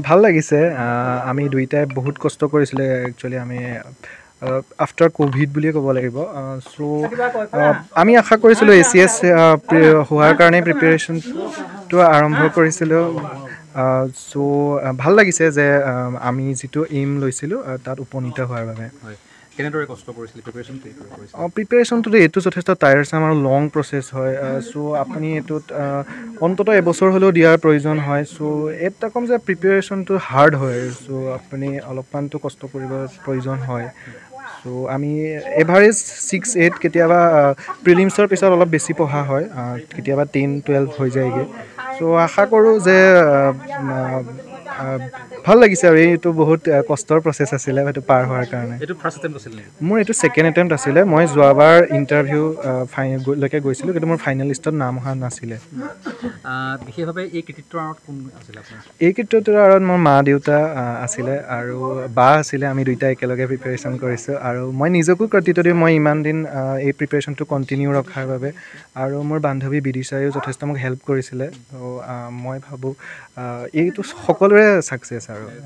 ভাল লাগিছে আমি দুইটাই বহুত কষ্ট কৰিছিলে একচুৱেলি আমি আফটাৰ ক'ভিড বুলিয়ে ক'ব লাগিব আমি আশা কৰিছিলোঁ ACS হোৱাৰ কাৰণে প্ৰিপেৰেশ্যনটো আৰম্ভ কৰিছিলোঁ ভাল লাগিছে যে আমি যিটো এইম লৈছিলোঁ তাত উপনীত হোৱাৰ বাবে কেনেদৰে কষ্ট কৰিছিলে প্ৰিপেৰেশ্যনটোতো এইটো যথেষ্ট টায়াৰছাম আৰু লং প্ৰচেছ হয় আপুনি এইটোত অন্ততঃ এবছৰ হ'লেও দিয়াৰ প্ৰয়োজন হয় এটা ক'ম যে প্ৰিপেৰেশ্যনটো হাৰ্ড হয় আপুনি অলপমানতো কষ্ট কৰিব প্ৰয়োজন হয় আমি এভাৰেজ 6-8 কেতিয়াবা প্ৰিলিমছৰ পিছত অলপ বেছি পঢ়া হয় কেতিয়াবা 10-12 হৈ যায়গৈ আশা কৰোঁ যে ভাল লাগিছে আৰু এইটো বহুত কষ্টৰ প্ৰচেছ আছিলে সেইটো পাৰ হোৱাৰ কাৰণে মোৰ এইটো ছেকেণ্ড এটেম্প্ট আছিলে মই যোৱাবাৰ ইণ্টাৰভিউ ফাইনেললৈকে গৈছিলোঁ কিন্তু মোৰ ফাইনেল লিষ্টত নাম অহা নাছিলে বিশেষভাৱে এই কৃতিত্বৰ আঁৰত কোন আছিলে এই কৃতিত্বৰ আঁৰত মোৰ মা দেউতা আছিলে আৰু বা আছিলে আমি দুইটা একেলগে প্ৰিপেৰেশ্যন কৰিছোঁ আৰু মই নিজকো কৃতিত্ব দিওঁ মই ইমান দিন এই প্ৰিপেৰেশ্যনটো কণ্টিনিউ ৰখাৰ বাবে আৰু মোৰ বান্ধৱী বিদিশাইও যথেষ্ট মোক হেল্প কৰিছিলে মই ভাবোঁ এইটো সকলোৰে ছাকচেছ আৰু